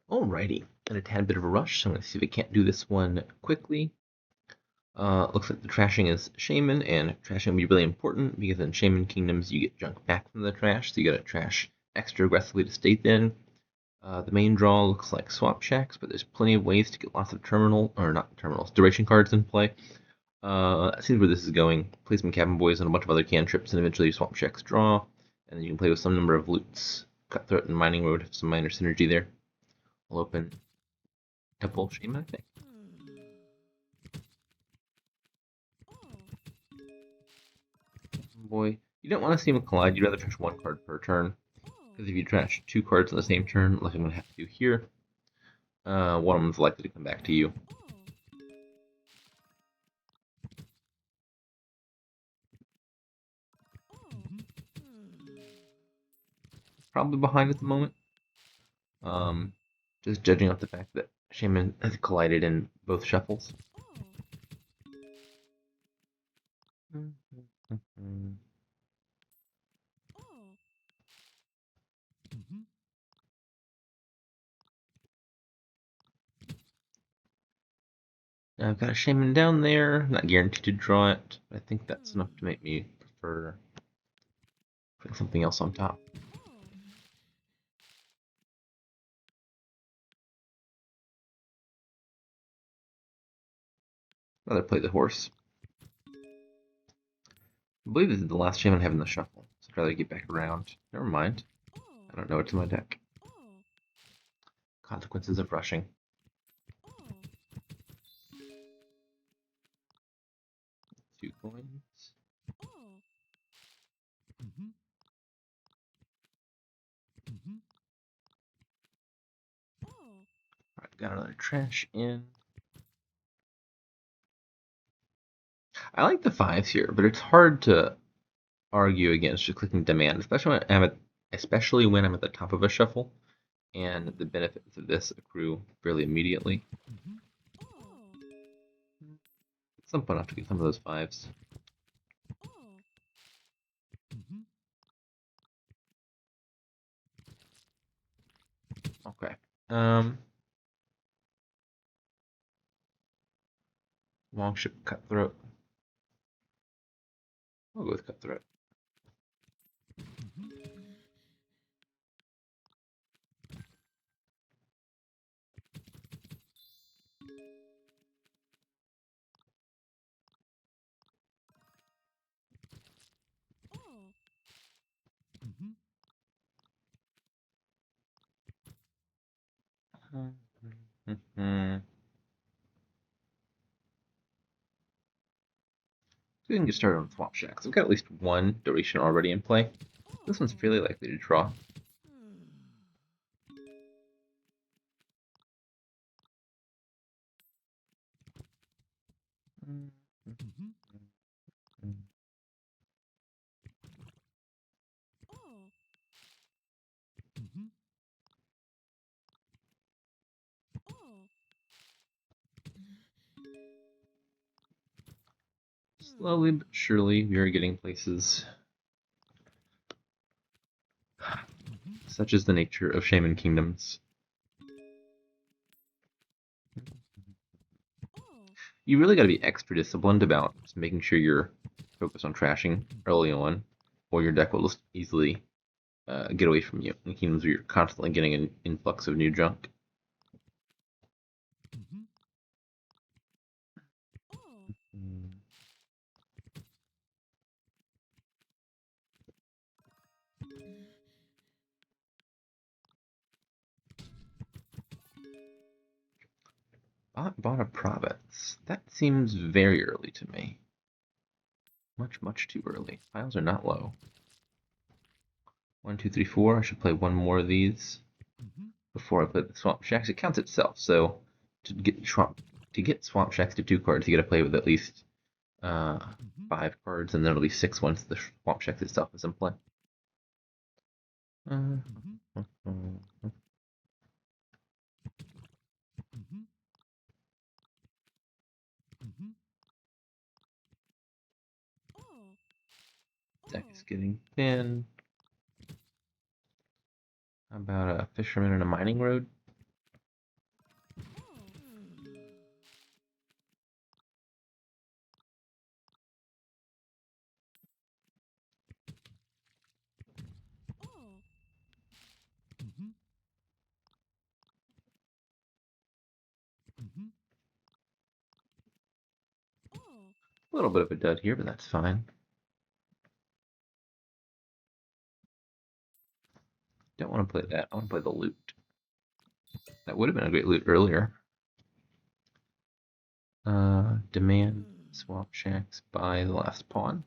Alrighty, in a tad bit of a rush, so I'm going to see if I can't do this one quickly. Looks like the trashing is Shaman, and trashing will be really important because in Shaman Kingdoms you get junk back from the trash, so you gotta trash extra aggressively to stay thin. The main draw looks like swap shacks, but there's plenty of ways to get lots of not terminals, duration cards in play. That seems where this is going. Play some Cabin Boys and a bunch of other cantrips, and eventually swap shacks draw, and then you can play with some number of loots. Cutthroat and Mining Road have some minor synergy there. I'll open Temple Shaman, I think. Boy, you don't want to see him collide. You'd rather trash one card per turn. Because if you trash two cards on the same turn, like I'm going to have to do here, one of them is likely to come back to you. Probably behind at the moment. Just judging off the fact that Shaman has collided in both shuffles. Now I've got a Shaman down there, not guaranteed to draw it, but I think that's enough to make me prefer putting something else on top. Rather play the horse. I believe this is the last Shaman I have in the shuffle, so I'd rather get back around. Never mind. I don't know what's in my deck. Consequences of rushing. Two coins. Alright, got another trash in. I like the fives here, but it's hard to argue against just clicking demand, especially when I'm at the top of a shuffle, and the benefits of this accrue fairly immediately. At some point, I have to get some of those fives. Okay. Longship Cutthroat. I'll go with Cutthroat. So we can get started on Swamp Shacks. I've got at least one duration already in play. This one's fairly likely to draw. Slowly but surely, we are getting places. Such is the nature of Shaman Kingdoms. You really got to be extra disciplined about making sure you're focused on trashing early on, or your deck will just easily get away from you in kingdoms where you're constantly getting an influx of new junk. Bought a province. That seems very early to me. Much, much too early. Piles are not low. 1, 2, 3, 4. I should play one more of these before I play the Swamp Shacks. It counts itself, so to get Swamp Shacks to 2 cards, you got to play with at least 5 cards, and then it'll be 6 once the Swamp Shacks itself is in play. Deck is getting thin. How about a Fisherman and a Mining Road? A little bit of a dud here, but that's fine. Don't want to play that. I want to play the loot. That would have been a great loot earlier. Demand swap shacks, buy the last pawn.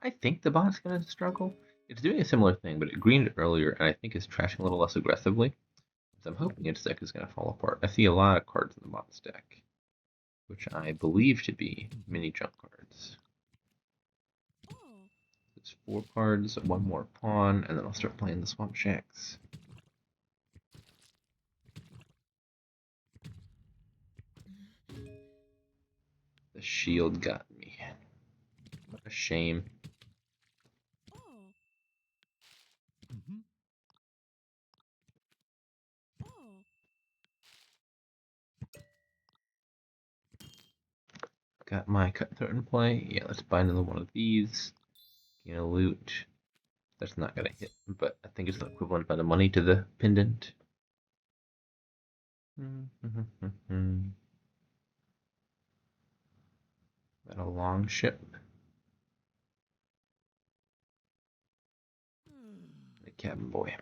I think the bot's going to struggle. It's doing a similar thing, but it greened earlier, and I think it's trashing a little less aggressively. So I'm hoping its deck is going to fall apart. I see a lot of cards in the bot's deck, which I believe to be mini junk cards. It's 4 cards, 1 more pawn, and then I'll start playing the swamp shacks. The shield got me. What a shame. Got my cutthroat in play. Yeah, let's buy another one of these. Gain a loot. That's not gonna hit, but I think it's the equivalent amount of money to the pendant. Got a long ship. The cabin boy.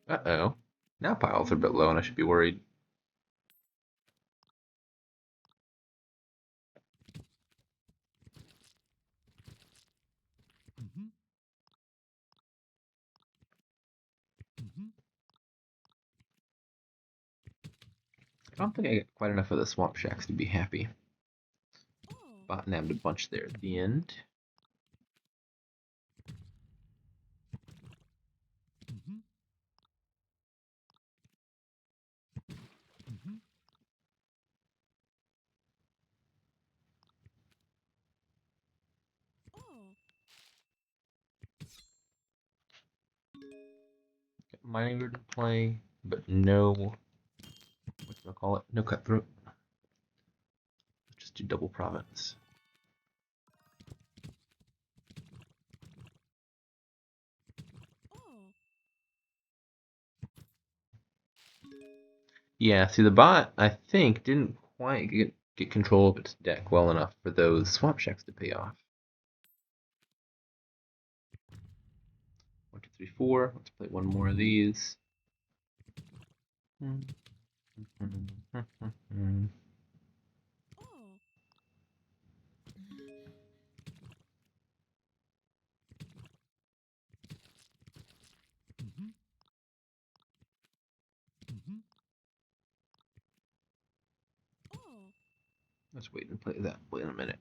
Uh-oh. Now piles are a bit low and I should be worried. I don't think I get quite enough of the swamp shacks to be happy. Bot nabbed a bunch there at the end. Got mining route in play, but no, whatchamacallit, no cutthroat. Let's just do double province. Yeah, see the bot, I think, didn't quite get control of its deck well enough for those swamp shacks to pay off. 1, 2, 3, 4. Let's play one more of these. Let's wait and play that. Wait a minute.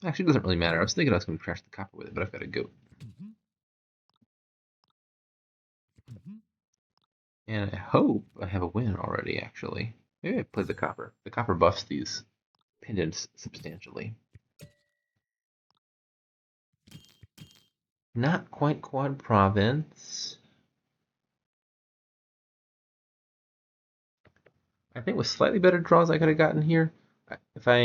Actually, it doesn't really matter. I was thinking I was going to crash the copper with it, but I've got a goat. And I hope I have a win already, actually. Maybe I play the copper. The copper buffs these pendants substantially. Not quite quad province. I think with slightly better draws I could have gotten here. If I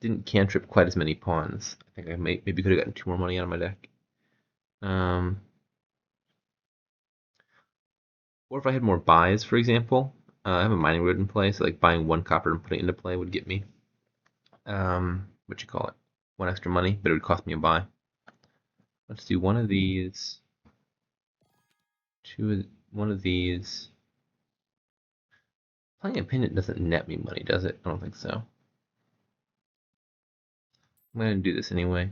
didn't cantrip quite as many pawns, I think I maybe could have gotten 2 more money out of my deck. Or if I had more buys, for example. I have a mining road in play, so like buying 1 copper and putting it into play would get me, what you call it, 1 extra money, but it would cost me a buy. Let's do 1 of these, 1 of these. Playing a pendant doesn't net me money, does it? I don't think so. I'm gonna do this anyway.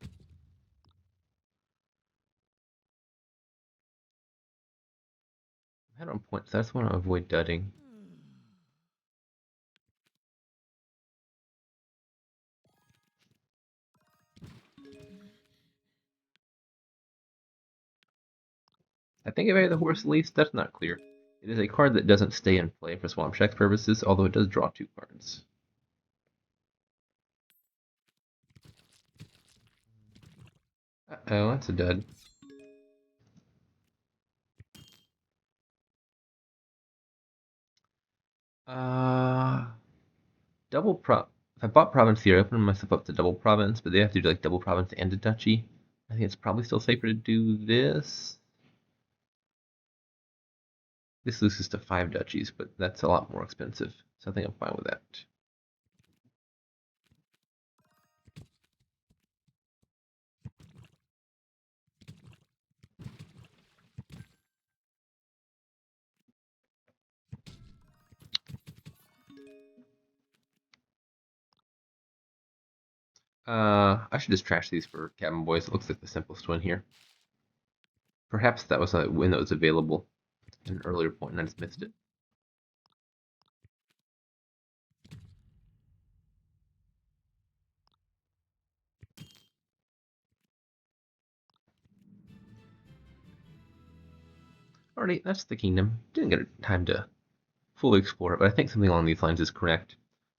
I'm ahead on points, so I just want to avoid dudding. I think if I had the horse least, that's not clear. It is a card that doesn't stay in play for swamp shack purposes, although it does draw 2 cards. Oh, that's a dud. Uh, double pro. If I bought Province here, I open myself up to double Province, but they have to do like double Province and a Duchy. I think it's probably still safer to do this. This loses to 5 duchies, but that's a lot more expensive, so I think I'm fine with that. I should just trash these for Cabin Boys. It looks like the simplest one here. Perhaps that was a win that was available at an earlier point and I just missed it. Alrighty, that's the kingdom. Didn't get time to fully explore it, but I think something along these lines is correct.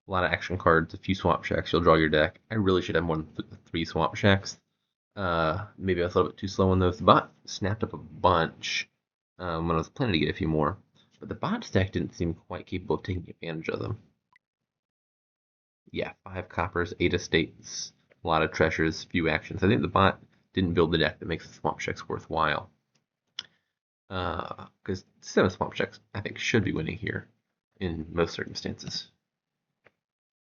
A lot of action cards, a few swamp shacks, you'll draw your deck. I really should have more than 3 swamp shacks. Maybe I was a little bit too slow on those. The bot snapped up a bunch when I was planning to get a few more, but the bot stack didn't seem quite capable of taking advantage of them. Yeah, 5 coppers, 8 estates, a lot of treasures, few actions. I think the bot didn't build the deck that makes the swamp shacks worthwhile. Because 7 swamp shacks, I think, should be winning here in most circumstances.